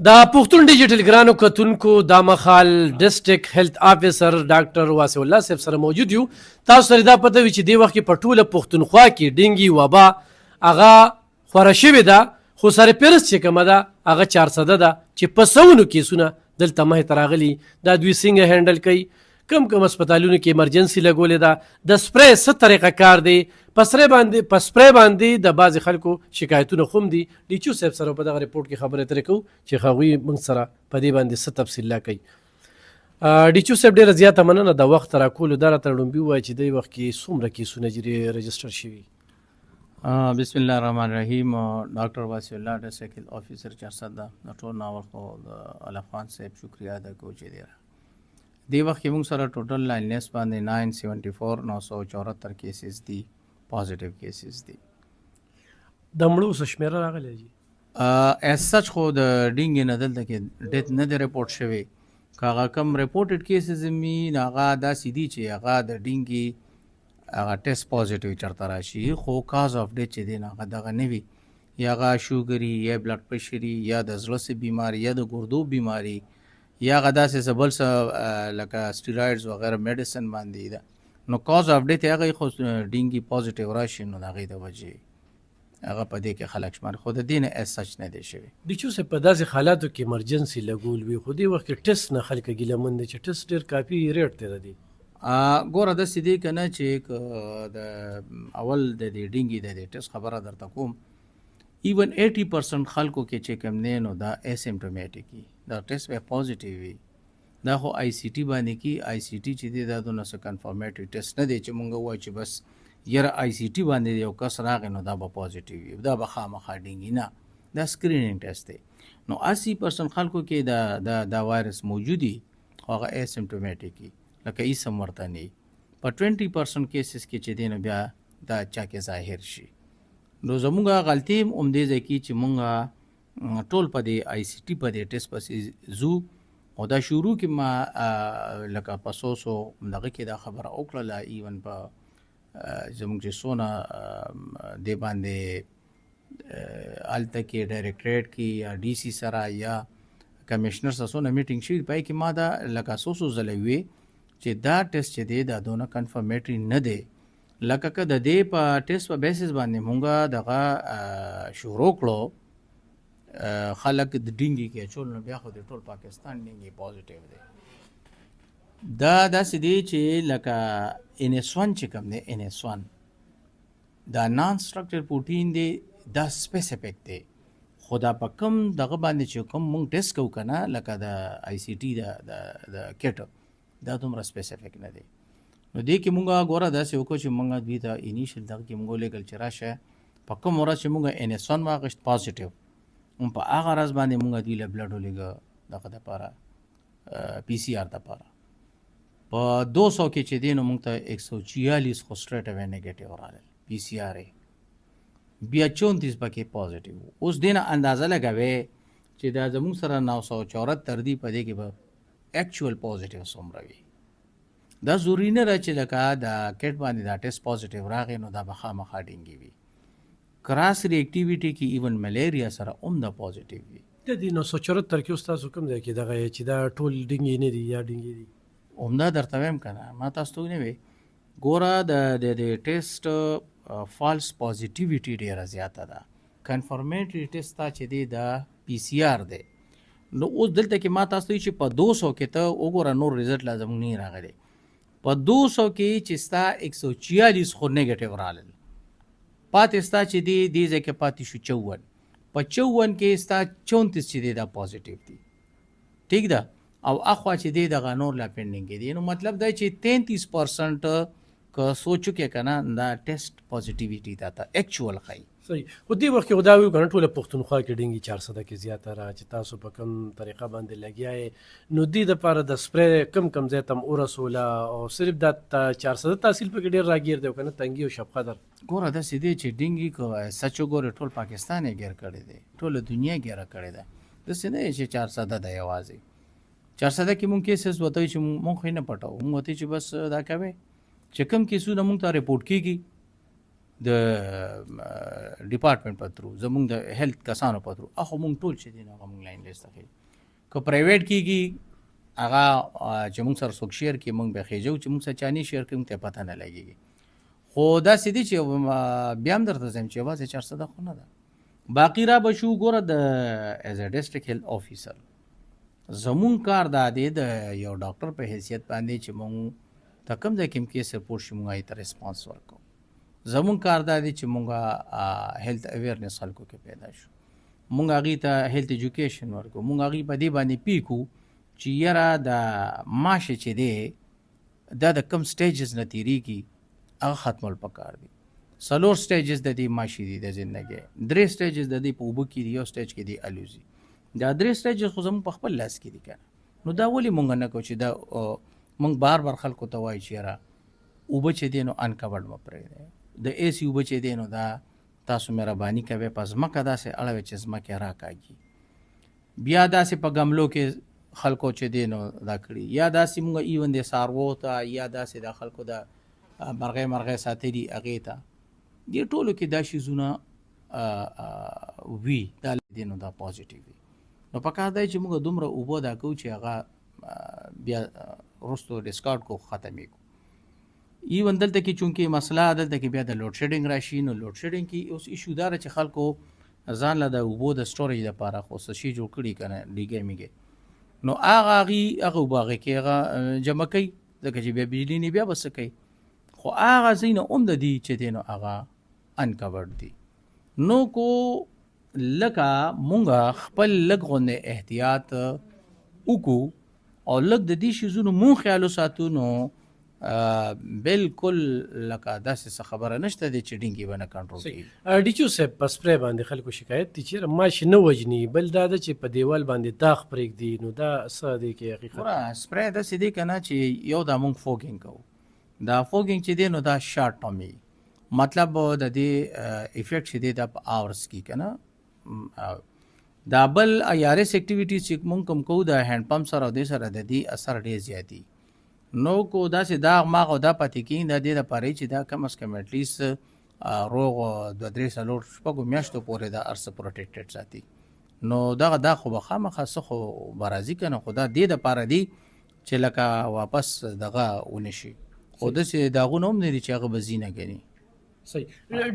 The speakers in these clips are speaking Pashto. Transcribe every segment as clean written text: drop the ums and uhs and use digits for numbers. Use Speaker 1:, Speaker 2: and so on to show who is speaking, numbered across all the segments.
Speaker 1: د پښتون ډیجیټل ګرانو کتونکو د مخال ډیسټریکټ هیلث افیسر ډاکټر واسع الله صاحب سره موجود یو. تاسو سره دا پته وي چې دی وخت کې په ټوله پښتونخوا کې ډینګي وبا هغه خوره شوې ده، خو سرپرست چې کومه ده هغه 400 ده چې په سونو کیسونه دلته مخې ته راغلي. دا دوی څنګه هینډل کوي، کم هسپتالونو کې ایمرجنسي لګولې ده، د سپری څه طریقه کار دی، په سپری باندې د بعضې خلکو شکایتونه خو هم دي. ډیچو صاحب سره په دغه ریپورټ کې خبرې اترې کوو چې هغوی موږ سره په دې باندې څه تفصیل لا کوي. ډیچو صاحب ډېره زیاته مننه د وخت راکولو. دا راته لومبي ووایه چې دې وخت کې څومره کیسونه رجسټر شوي؟
Speaker 2: بسم الله الرحمن الرحیم. ډاکټر واسع الله ډیسټریکټ هیلث افیسر 400 د ټول ناول خو د الافغان صاحب شکریہ ادا کوو چې دی دی وخت کې موږ سره ټوټل لاینلیس باندې 974 974 کیسز دي، پازیټیو کیسز دي.
Speaker 1: د مړو څه شمیره راغلی جی؟
Speaker 2: ایز سچ خو د ډینګ نه دلته کې ډیت نه دی رپورټ شوی. که هغه کم رپورټډ کیسز مي هغه داسې دي چې هغه د ډینګي هغه ټیسټ پازیټیو چرته راشي، خو کاز آف ډیت چې دی نه هغه دغه نه وي، یا هغه شوګري یا بلډ پریشري یا د زړه سي بیماري یا د ګردو بیماري یا هغه داسې څه بل څه لکه سټیرایډز وغیره میډیسن باندې ده. نو کاز آف ډیت هغه خو ډینګي پازیټیو راشي نو د هغې د وجې هغه په دې کې خلک شمار، خو د دې نه ایز سچ نه دی شوی.
Speaker 1: ډیچو صاحب په داسې حالاتو کې ایمرجنسي لګول وي، خو دې وخت کې ټیسټ نه خلک ګیلمن دي چې ټیسټ ډېر کافي ریټ دی دی.
Speaker 2: ګوره داسې دی که نه چې د اول د دې ډینګي د دې ټیسټ خبره درته کوم، ایون 80% خلکو کې چې کوم دی نو دا اسیمپټومیټیک وي، دا ټیسټ به پازیټیو وي. دا خو آی سی ټي باندې کې آی سی ټي چې دی دا دونه څه کنفرمیټري ټیسټ نه دی چې مونږ ووایو چې بس یاره آی سی ټي باندې یو کس راغی نو دا به پازیټیو وي، دا به خامخا ډینګي نه، دا سکرینینګ ټیسټ دی. نو 80% خلکو کې دا وایرس موجودي خو هغه اسیمپټومیټیک وي، لکه ایسم ورته نه وي. په 20% کیسز کې چې دی نو بیا دا چا کې ظاهر شي. نو زمونږ غلطي هم همدې ځای کې چې مونږ ټول په دې آی سی ټي په دې ټیسټ پسې ځو، او دا شروع کې ما لکه په سوسو دغه کې دا خبره وکړله، ایون په زمونږ چې څونه دې باندې هلته کې ډایرکټریټ کې یا ډي سی سره یا کمیشنر سره څونه میټینګ شوي، پای کې ما دا لکه څو ځله وی چې دا ټیسټ چې دی دا دونه کنفرمیټري نه دی. لکه که د دې په ټیسټ په بیسس باندې مونږ دغه شروع کړو خلک د ډینګي کې اچول نو بیا خو د ټول پاکستان ډینګي پازیټیو دی. دا داسې دی چې لکه NS1 چې کوم دی، NS1 دا نان سټرکچر پروټین دی، دا سپیسیفیک دی، خو دا په کم دغه باندې چې کوم مونږ ټیسټ کوو که نه لکه د آی سی ټي د کټ دا دومره سپیسیفیک نه دی. نو دې کې مونږ ګوره داسې وکړو چې مونږ دوی ته انیشل دغه کې مونږ ولیږل چې راشه په کوم ورځ چې مونږ NS1 واخیست پازیټیو، په هغه ورځ باندې مونږ دوی له بلډ ولیږه دغه دپاره پی سی آر دپاره. په 200 کې چې دی نو مونږ ته 146 خو سټریټ اوی نیګیټیو رالل پی سی آر یې، بیا 34 پکې پازیټیو. اوس دې نه اندازه لګوئ چې دا زمونږ سره 974 دی، په دې کې به ایکچوال پازیټیو څومره وي. دا ضروري نه ده چې لکه د کټ باندې دا ټیسټ پازیټیو راغی نو دا به خامخا ډینګي وي. کراس ریاکټیویټي کې ایون ملیریا سره هم دا پازیټیو وي.
Speaker 1: د دې 974 کې ستاسو کوم دی کې دغه چې دا ټول ډینګي نه دي یا ډینګي دي؟
Speaker 2: همدا درته وایم که نه، ما تاسو ته نه وی ګوره د ټیسټ فالس پازیټیویټي ډېره زیاته ده. کنفرمیټري ټیسټ تا چې دی دا پی سی آر دی. نو اوس دلته کې ما تاسو ته چې په 200 کې ته وګوره نور ریزلټ لازم نه راغلی، په 200 کې چې ستا 146 خو نیګیټیو رالل، پاتې ستا چې دی دې ځای کې پاتې شو 54، په 54 کې ستا 34 چې دی دا پازیټیو دی، ټیک ده، او اخوا چې دی دغه نور لا پینډینګ دی. نو مطلب دا چې 33% که سوچو کې که نه دا ټیسټ پازیټیویټي دا ته ایکچوال ښایي.
Speaker 1: صحیح. خو دې وخت کې خو دا ویو که نه ټوله پښتونخوا کې ډینګي 400 کې زیاته را چې تاسو په کوم طریقه باندې لګیا یې، نو دې دپاره د سپری کم ځای ته م ورسوله او صرف دا 400 تحصیل پکې ډېر راګیر دی او که نه تنګي او شب قدر؟
Speaker 2: ګوره داسې دی چې ډینګي که سچ وګورې ټول پاکستان یې ګیر کړی دی، ټوله دنیا ګیره کړې ده. داسې نه چې 400 ده یوازې 400 کې مونږ کیسز وته چې مونږ خو یې نه پټوو، مونږ وته چې بس دا کوي چې کوم کیسونه مونږ ته رپورټ کېږي د ډپارټمنټ په ترو زمونږ د هیلث کسانو په ترو هغه مونږ ټول چې دي هغه مونږ لاین لیست اخلي که پرایویټ کېږي هغه چې مونږ سره څوک شیر کړي مونږ به خېجو چې مونږ سره چاني شیر کړي مونږ ته پته نه لګېږي خو داسې دي چې بیا هم درته ځم چې یوازې 400 خو نه ده باقي را به شو ګوره د ایز ا ډسټرکټ هیلث افیسر زمون کار دا دی د یو ډاکټر په حیثیت باندې چې مونږ ته کوم ځای کې هم کیس رپورټ شي مونږ هغې ته ریسپانس ورکوو زمون کار دا دی چې مونږ هیلث اویرنس خلکو کې پیدا شو مونږ هغې ته هیلث ایجوکیشن ورکوو مونږ هغې په دې باندې پیکو چې یاره د ماشه چې دی دا د کم سټیجز نه تېرېږي هغه ختمول پکار دي 4 سټیجز د دې ماشي دي د زندګۍ 3 سټیجز د دې په اوبو کې دي یو سټیج کې دی الوزي دا 3 سټیجز خو زموږ په خپل لاس کې دي کنه نو دا ولې مونږ نه کوو چې دا مونږ بار خلکو ته وایو چې یاره اوبه چې دی نو انکورډ مه پرېږدئ د اے سی اوبه چې دی نو دا تاسو مهرباني کوئ په ځمکه داسې اړوئ چې ځمکې راکاږي بیا داسې په ګملو کې خلکو چې دی نو دا کړي یا داسې مونږ ایون د څاروو ته یا داسې د خلکو د مرغۍ ساتلي هغې ته دې ټولو کې دا شیزونه وي دا دی نو دا پازیټیو وي نو پکار دی چې موږ دومره اوبه دا کوو چې هغه بیا وروستو ډسکارډ کو ختمې کو ایون دلته کې چونکې مسله دلته کې بیا د لوډ شیډینګ راشي نو لوډ شیډینګ کې اوس ایشو دا چې خلکو ځان له د اوبو د سټوریج لپاره خو څه شي جوړ کړي که نه ډیګۍ میګۍ نو هغه اوبه هغې کې هغه جمع کوي ځکه چې بیا بجلي نه بیا به څه کوي خو هغه ځای نه هم د دي چې دی نو هغه انکورډ دي نو کو لکه مونږ خپل لږ غوندې احتیاط وکړو او لږ د دې شیزونو مونږ خیال وساتو نو بالکل لکه داسې څه خبره نشته دی چې ډینګي به نه کنټرول کېږي
Speaker 1: ډیچو صاحب په سپری باندې خلکو شکایت دي چې ماشي نه وجني بل دا ده چې په دیوال باندې داغ پرېږدي نو دا څه دی کې حقیقت
Speaker 2: سپری داسې دی که نه چې یو دا مونږ فوګینګ کوو دا فوګینګ چې دی نو دا شارټ ټرم مطلب د دې افیکټ چې دی دا په آورس کې که نه دا بل ایارس اکټیویټیز چې مونږ کوم کوو د هینډ پمپ سره او دې سره د دې اثر ډېر زیاتي نو کو داسې داغ ماغ او دا پاتې کېږي دا دې دپاره چې دا کم از کم اټلیسټ روغ 2-3 شپږو میاشتو پورې دا ارڅه پروټیکټډ ساتي نو دغه دا خو به خامخا څه خو به راځي که نه خو دا دې دپاره دي چې لکه واپس دغه ونشي خو داسې داغونه هم نه دي چې هغه به زینه ګڼي
Speaker 1: صحیح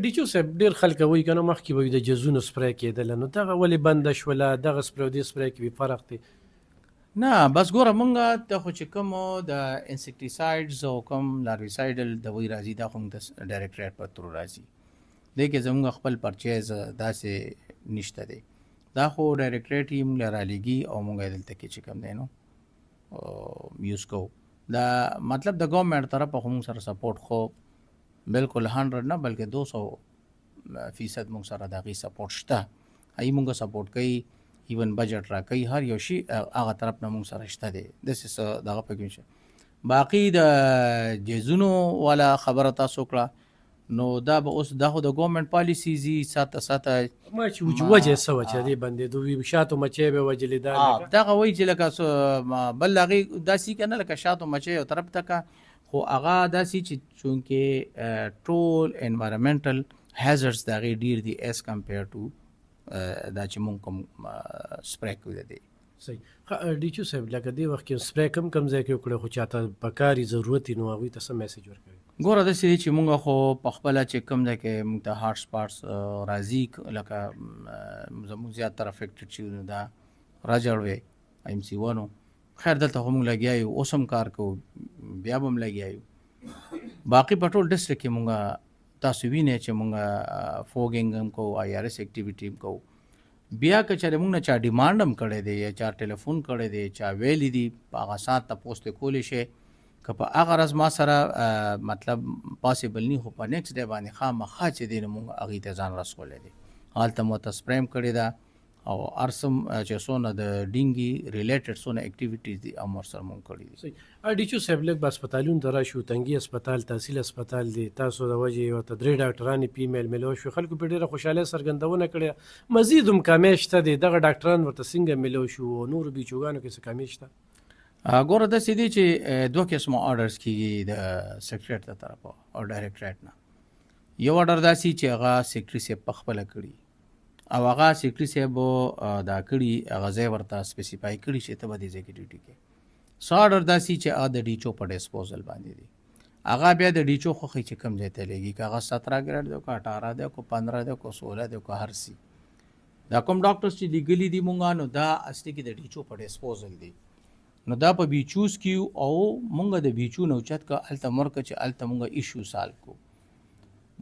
Speaker 1: ډیچو صاحب ډېر خلک وایي که نه مخکې به وي د جزونو سپری کېدله نو دغه ولې بنده شوله دغه سپری او دې سپری کې فرق دی
Speaker 2: نه بس ګوره مونږ ته خو چې کوم د انسیکټیسایډز او کوم لارویسایډل دوی راځي دا خو د ډایرکټریټ په ترو راځي دی کې زموږ خپل پرچیز داسې نشته دی دا خو ډایرکټریټ یې مونږ له رالیږي او مونږ یې دلته کې چې کوم دی نو یوز کوو دا مطلب د ګورنمنټ طرفه خو مونږ سره سپورټ خو بالکل 100 نه بلکې 200% مونږ سره د هغې سپورټ شته هغې مونږ سپورټ کوي ایون بجټ را کوي هر یو شي هغه طرف نه مونږ سره شته دی داسې څه دغه پکې نشته باقي د جیزونو والا خبره تاسو کړه نو دا به اوس دا خو د ګورنمنټ پالیسیز دي ساته
Speaker 1: ما چې وجه څه وه چې دې باندې دوی شاتو مچۍ به وجلې
Speaker 2: دغه وایي چې لکه بل هغې داسې که نه لکه شاتو مچۍ یو طرف ته که خو هغه داسې چې چونکې ټول انوایرمنټل هیزرډز د هغې ډېر دي ایز کمپیر ټو دا چې مونږ کوم سپری کوو د دې
Speaker 1: صحیح ډیچو صاحب لکه دې وخت کې سپری کم ځای کې وکړی خو چاته پکاري ضرورت وي نو هغوی ته څه میسیج ورکوي
Speaker 2: ګوره داسې دی چې مونږ خو په خپله چې کوم ځای کې مونږ ته هاټ سپاټس راځي لکه زموږ زیاتره افیکټډ چې دا راجړوې IMC 1 خیر دلته خو مونږ لګیا یو اوس هم کار کوو بیا به هم لګیا یو باقي په ټول ډسټرکټ کې مونږ تاسو وینئ چې مونږ فوګینګ هم کوو IRS اکټیویټي هم کوو بیا که چېرې مونږ نه چا ډیمانډ هم کړی دی یا چا ټلیفون کړی دی چا ویلی دي په هغه سات تپوس ترې کولی شئ که په هغه ورځ ما سره مطلب پاسبل نه خو په نیکسټ ډے باندې خامخا چې دی نو مونږ هغې ته ځان رسولی دی هلته مو ته سپری هم کړې ده او ارسم چې څونه د ډینګي ریلیټډ څونه اکټیویټیز دي هم ورسره مونږ کړي دي
Speaker 1: ډیچو صاحب لږ به هسپتالونو ته راشو تنګي هسپتال تحصیل هسپتال دی تاسو د وجې ورته 3 ډاکټرانې پیمیل میلو شو خلکو پرې ډېره خوشحالۍ څرګندونه کړې مزید هم کامې شته دی دغه ډاکټران ورته څنګه میلو شو نورو بیچوګانو کې څه کامې شته
Speaker 2: ګوره داسې دی چې 2 قسمه آرډرز کېږي د سیکرټریټ د طرفه او ډایرکټریټ نه یو اډر داسي چې هغه سیکرټري صاحب په خپله کړي او هغه سیکرټري صاحب دا کړي هغه ځای ورته سپیسیفای کړي چې ته به دې ځای کې ډیوټي کوې. څه اډر داسي چې هغه د ډیچو په ډسپوزل باندې دي. هغه بیا د ډیچو خوښي چې کم ځای ته لګي که هغه 17 ګریډ دی که 18 دی که 15 دی که 16 دی که هر څه. دا کوم ډاکټرز چې لیګلي دي مونږ نو دا اصلي کې د ډیچو په ډسپوزل دي. نو دا په بیچوز کې او مونږ د بیچو نه اوچت که هلته مرکه چې هلته مونږ ایشو سالو کو.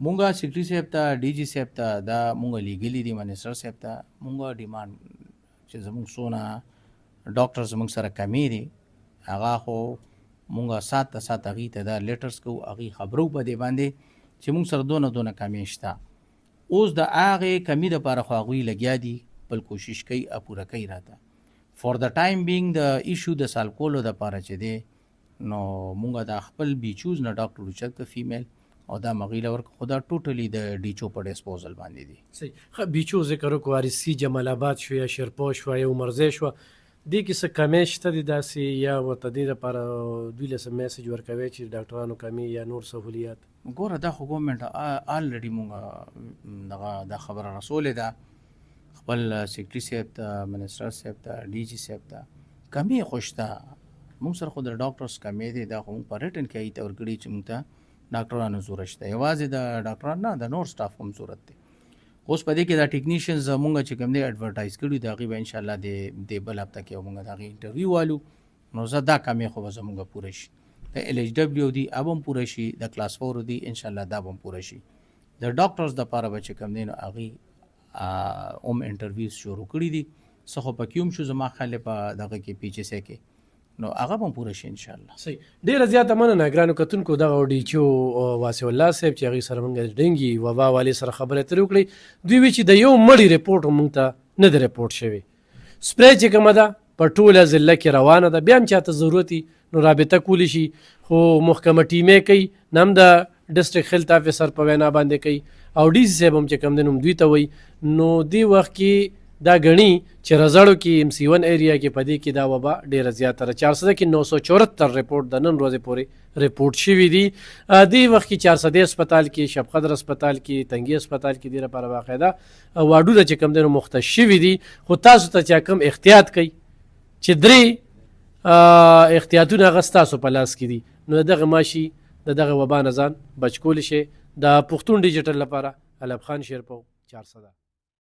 Speaker 2: مونږ سیکرټري صاحب ته ډي جي صاحب ته دا مونږ لیګلي دي منسټر صاحب ته مونږ ډیمانډ چې زمونږ څونه ډاکټر زمونږ سره کمی دي هغه خو مونږ سات هغې ته دا لیټرز کوو هغې خبرو په دې باندې چې مونږ سره دونه کمی شته. اوس د هغې کمی دپاره خو هغوی لګیا دي بل کوشش کوي پوره کوي راته. فور د ټایم بینګ د ایشو د سال کولو دپاره چې دی نو مونږ د خپل بیچوز نه ډاکټر اوچت که فیمیل او دا مغیله ورک خدا ټوټلی د ډیچو په ډسپوزل باندې دي.
Speaker 1: صحیح. بیچو ذکر وکړو وارثي جمال آباد شو یا شیرپا شو یا عمرزی شو دې کې څه کمی شته دي داسې یا ورته دې دپاره دوی له څه میسج ورکوي چې ډاکټرانو کمی یا نور سهولیات؟
Speaker 2: ګوره دا خو ګورنمنټ آلریډي مونږ دغه دا خبره رسولې ده خپل سیکرټري صاحب ته منسټر صاحب ته ډي جي صاحب ته کمی خو شته. مونږ سره خو د ډاکټرز کمی دی دا خو مونږ په ریټن کې ته ورکړي چې مونږ ته ډاکټرانو ضرورت شته. یوازې د ډاکټرانو نه د نور سټاف هم ضرورت دی. اوس په دې کې دا ټیکنیشینز مونږ چې کوم دی اډورټایز کړي د هغې به انشاءالله د بل هفته کې مونږ د هغې انټرویو والو نو زه دا کمی خو به زمونږ پوره شي. د LHW دي اب هم پوره شي د کلاس 4 دي انشاءالله دا به هم پوره شي. د ډاکټرز دپاره به چې کوم دی نو هغې هم انټرویوز شروع کړي دي څه خو پکې هم شو زما خیال په دغه کې PHSA کې نو هغه به هم پوره شي انشاءالله.
Speaker 1: صحیح. ډېره زیاته مننه ګرانو کتونکو دغه ډیچو واسع الله صاحب چې هغې سره موږ د ډنګي وبا والي سره خبرې اترې وکړې. دوی وی چې د یو مړي رپورټ موږ ته نه دی رپورټ شوی. سپری چې کومه ده په ټوله ضلع کې روانه ده بیا هم چاته ضرورت وي نو رابطه کولی شي خو محکمه ټیمې کوي نه هم د ډسټرکټ هیلث افیسر په وینا باندې کوي او ډي سي صاحب هم چې کوم دی نو دوی ته وایي نو دې وخت کې دا غني چې رزړو کې MC1 ایریا کې پدې کې دا وبا ډیره زیاته 400 کې 974 رپورټ د نن ورځې پورې رپورټ شوی دي. دې وخت کې 400 هسپتال کې شب قدر هسپتال کې تنګي هسپتال کې ډیره لپاره باقاعده واډونه چې کم دنو مختص شوی دي. خو تاسو ته چې کم احتیاط کوي چې درې احتیاطونه غستاسو په لاس کې دي نو دغه ماشي دغه وبا نه ځان بچ کول شي. د پښتون ډیجیټل لپاره علب خان شیرپو 400